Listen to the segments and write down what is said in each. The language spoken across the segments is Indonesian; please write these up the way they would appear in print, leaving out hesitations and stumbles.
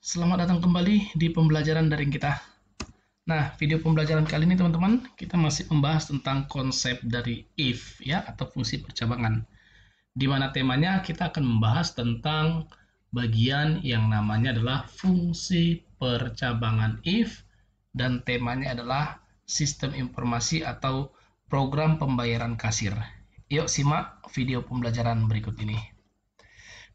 Selamat datang kembali di pembelajaran daring kita. Nah, video pembelajaran kali ini teman-teman, kita masih membahas tentang konsep dari if ya atau fungsi percabangan. Di mana temanya kita akan membahas tentang bagian yang namanya adalah fungsi percabangan if dan temanya adalah sistem informasi atau program pembayaran kasir. Yuk simak video pembelajaran berikut ini.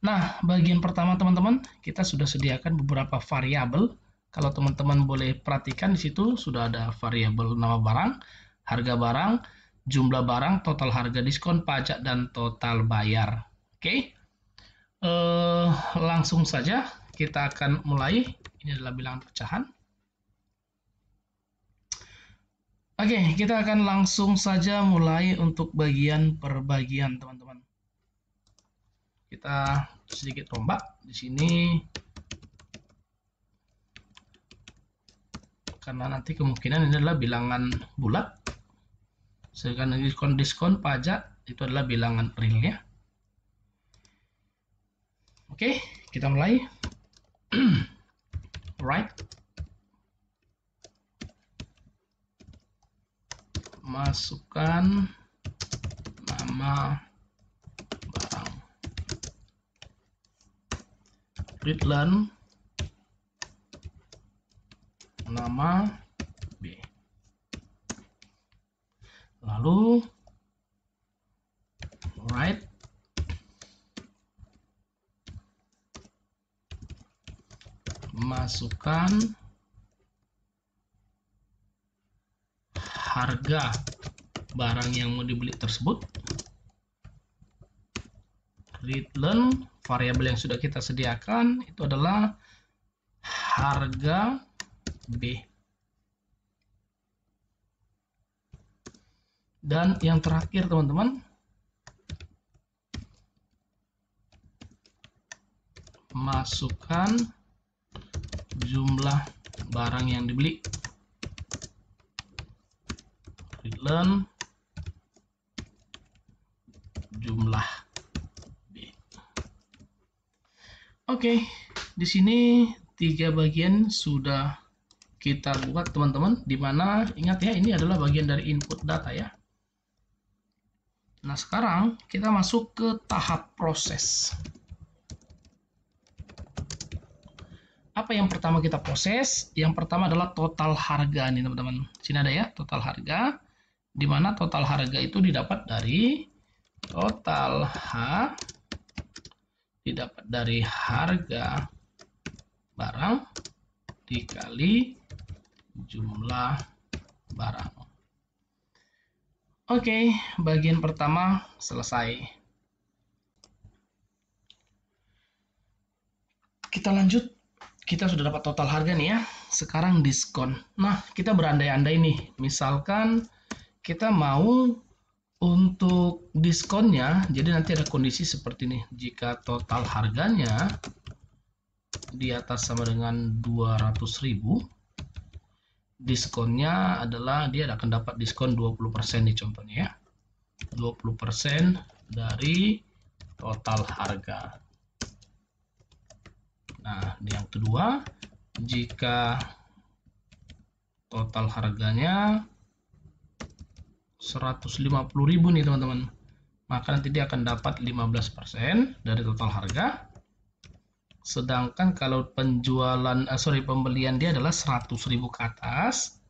Nah, bagian pertama teman-teman, kita sudah sediakan beberapa variabel. Kalau teman-teman boleh perhatikan di situ sudah ada variabel nama barang, harga barang, jumlah barang, total harga diskon, pajak, dan total bayar. Oke, langsung saja kita akan mulai. Ini adalah bilangan pecahan. Oke, kita akan langsung saja mulai untuk bagian per bagian teman-teman. Kita sedikit rombak di sini karena nanti kemungkinan ini adalah bilangan bulat, sedangkan diskon pajak itu adalah bilangan real ya. Oke, kita mulai. Right, masukkan nama barang, readline nama B, lalu write masukkan harga barang yang mau dibeli tersebut, readline variabel yang sudah kita sediakan itu adalah harga B. Dan yang terakhir teman-teman, masukkan jumlah barang yang dibeli, readline jumlah B. Oke, di sini 3 bagian sudah kita buat teman-teman, dimana ingat ya ini adalah bagian dari input data ya. Nah sekarang kita masuk ke tahap proses. Apa yang pertama kita proses? Yang pertama adalah total harga nih teman-teman. Sini ada ya total harga, dimana total harga itu didapat dari total didapat dari harga barang dikali jumlah barang. Oke, bagian pertama selesai. Kita lanjut. Kita sudah dapat total harga nih ya. Sekarang diskon. Nah, kita berandai-andai nih. Misalkan kita mau untuk diskonnya, jadi nanti ada kondisi seperti ini. Jika total harganya di atas sama dengan 200.000, diskonnya adalah dia akan dapat diskon 20% nih contohnya ya. 20% dari total harga. Nah, yang kedua, jika total harganya 150.000 nih teman-teman, maka nanti dia akan dapat 15% dari total harga. Sedangkan kalau pembelian dia adalah 100.000 ke atas,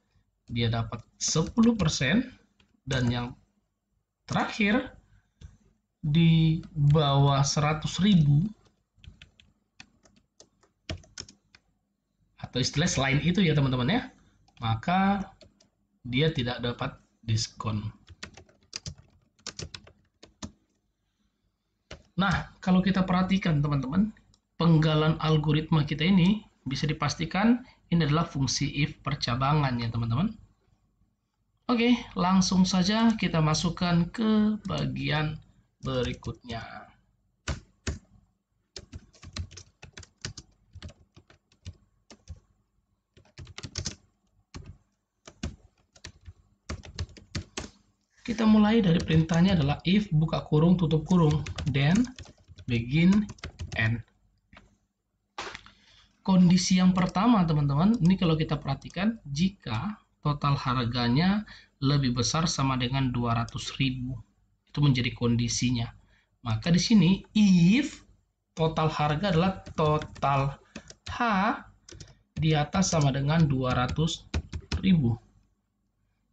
dia dapat 10%. Dan yang terakhir, di bawah 100.000 atau istilah selain itu ya teman-teman ya, maka dia tidak dapat diskon. Nah, kalau kita perhatikan teman-teman, penggalan algoritma kita ini bisa dipastikan ini adalah fungsi if percabangan ya teman-teman. Oke, langsung saja kita masukkan ke bagian berikutnya. Kita mulai dari perintahnya adalah if buka kurung tutup kurung, then begin end. kondisi yang pertama teman-teman, ini kalau kita perhatikan, jika total harganya lebih besar sama dengan 200.000, itu menjadi kondisinya. Maka di sini if total harga adalah total H di atas sama dengan 200.000,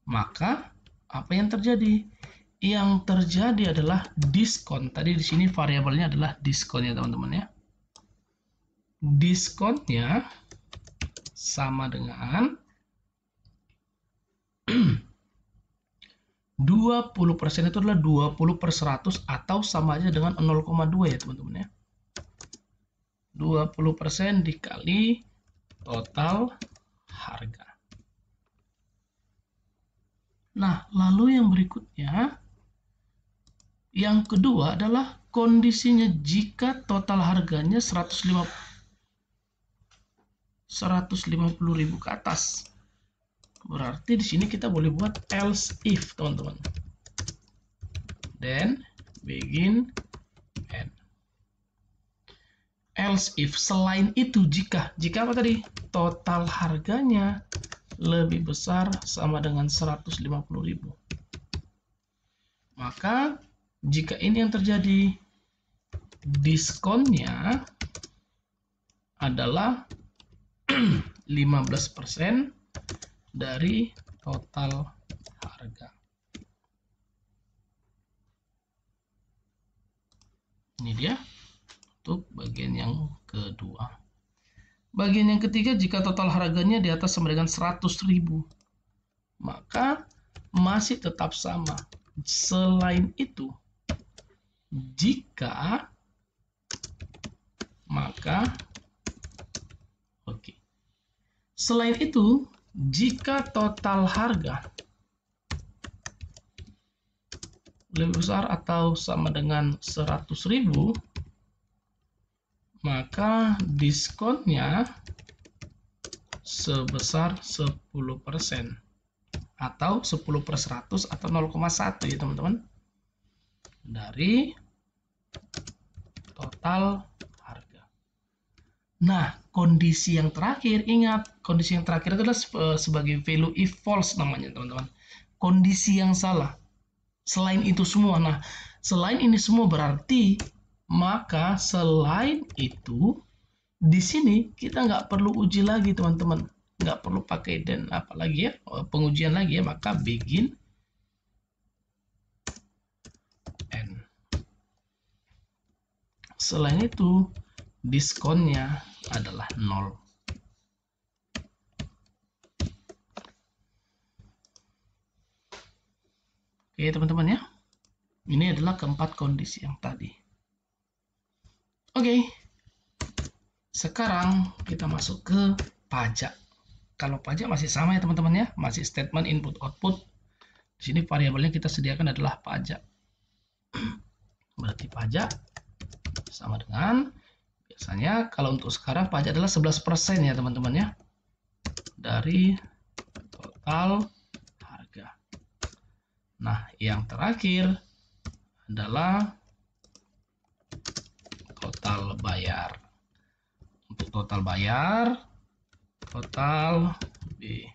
maka apa yang terjadi? Yang terjadi adalah diskon. Tadi di sini variabelnya adalah diskon ya teman-teman ya. Diskonnya sama dengan 20% itu adalah 20/100 atau sama aja dengan 0,2 ya teman-teman ya. 20% dikali total harga. Nah, lalu yang berikutnya, yang kedua adalah kondisinya jika total harganya 150.000 ke atas. Berarti di sini kita boleh buat else if, teman-teman. Then begin and. Else if, selain itu jika apa tadi? Total harganya lebih besar sama dengan 150.000. Maka jika ini yang terjadi, diskonnya adalah 15% dari total harga. Ini dia untuk bagian yang kedua. Bagian yang ketiga, jika total harganya di atas sama dengan 100.000, maka masih tetap sama. Selain itu, jika, maka oke. Selain itu, jika total harga lebih besar atau sama dengan 100.000, maka diskonnya sebesar 10% atau 10/100 atau 0,1 ya teman-teman dari total harga. Nah, kondisi yang terakhir, ingat, kondisi yang terakhir adalah sebagai value if false namanya teman-teman. Kondisi yang salah. Selain itu semua, nah selain ini semua berarti, maka selain itu di sini kita nggak perlu uji lagi teman-teman, nggak perlu pakai dan apalagi ya pengujian lagi ya, maka begin and. Selain itu diskonnya adalah 0. Oke teman-teman ya, ini adalah keempat kondisi yang tadi. Oke, sekarang kita masuk ke pajak. Kalau pajak masih sama ya teman-teman ya, masih statement input output. Di sini variabelnya kita sediakan adalah pajak. Berarti pajak sama dengan, biasanya kalau untuk sekarang pajak adalah 11% ya teman-teman ya, dari total harga. Nah, yang terakhir adalah total bayar. Untuk total bayar, total B,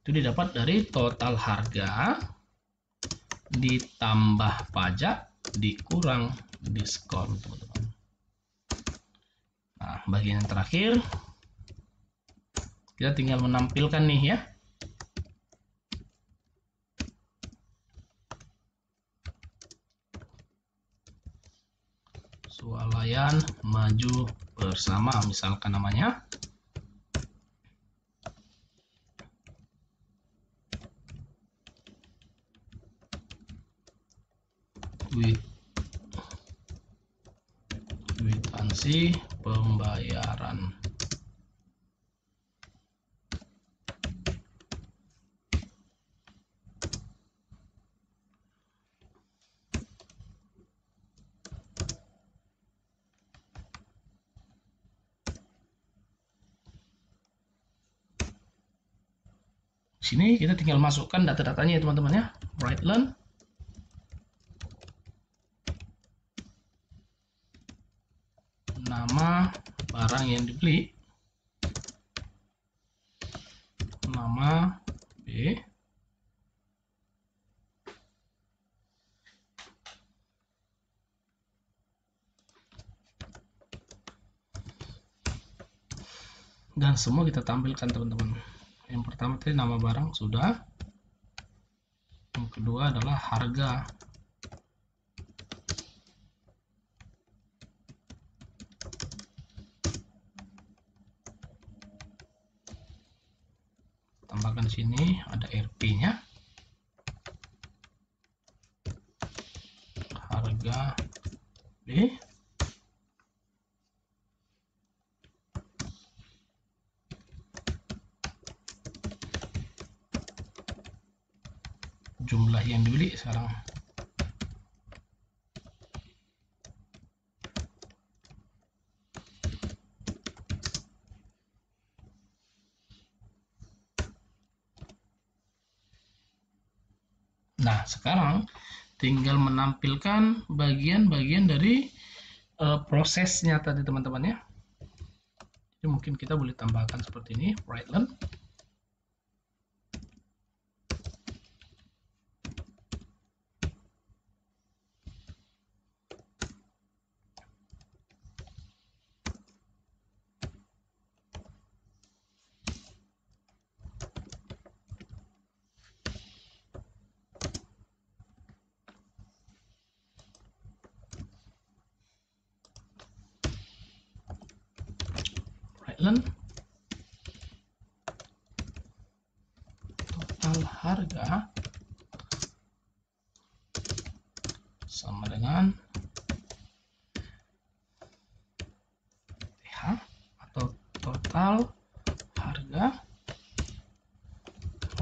itu didapat dari total harga ditambah pajak dikurang diskon, teman-teman. Nah, bagian yang terakhir kita tinggal menampilkan nih ya. Swalayan maju bersama misalkan namanya. Kwitansi pembayaran. Sini kita tinggal masukkan data-datanya ya teman-teman ya. Write learn. nama barang yang dibeli, nama B, dan semua kita tampilkan teman-teman. Yang pertama tadi nama barang sudah, yang kedua adalah harga, tambahkan di sini ada RP-nya, harga B, jumlah yang dibeli sekarang. Nah, sekarang tinggal menampilkan bagian-bagian dari prosesnya tadi teman-teman ya. Jadi mungkin kita boleh tambahkan seperti ini, Brightland. Total harga sama dengan TH atau total harga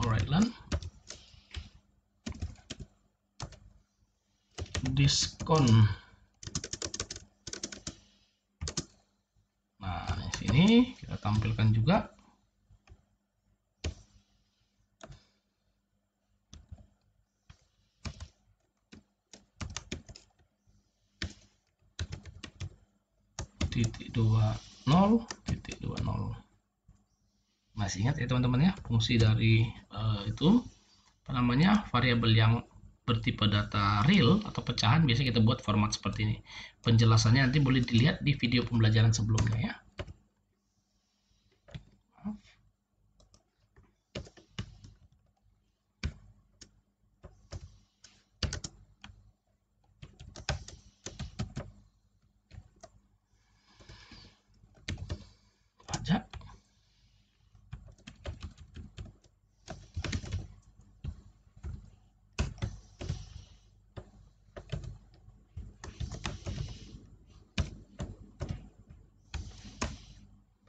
Brightland diskon. Nah, di sini kita tampilkan juga .20.20. Masih ingat ya teman-teman ya, fungsi dari itu apa namanya, variabel yang bertipe data real atau pecahan biasanya kita buat format seperti ini. Penjelasannya nanti boleh dilihat di video pembelajaran sebelumnya ya. Pajak,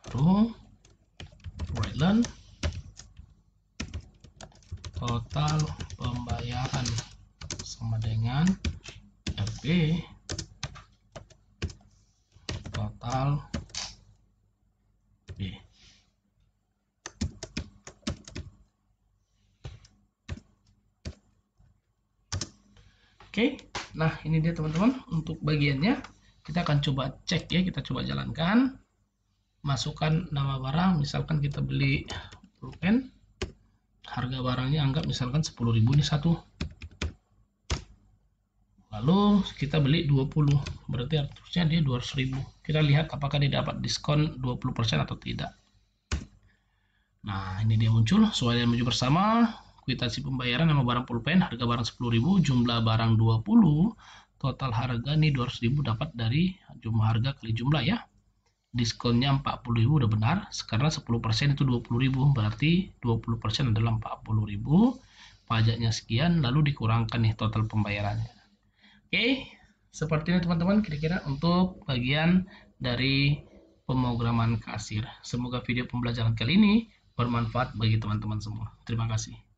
baru Brightland total pembayaran sama dengan RP total B. Oke, nah ini dia teman-teman untuk bagiannya. Kita akan coba cek ya, kita coba jalankan. Masukkan nama barang, misalkan kita beli pulpen, harga barangnya anggap misalkan 10.000 ini satu, lalu kita beli 20, berarti harusnya dia 200.000. Kita lihat apakah dia dapat diskon 20% atau tidak. Nah, ini dia muncul soal yang maju bersama, kwitansi pembayaran nama barang pulpen, harga barang 10.000, jumlah barang 20, total harga nih 200.000 dapat dari jumlah harga kali jumlah ya. Diskonnya 40.000 udah benar, karena 10% itu 20.000, berarti 20% adalah 40.000, pajaknya sekian, lalu dikurangkan nih total pembayarannya. Oke, seperti ini teman-teman kira-kira untuk bagian dari pemrograman kasir. Semoga video pembelajaran kali ini bermanfaat bagi teman-teman semua. Terima kasih.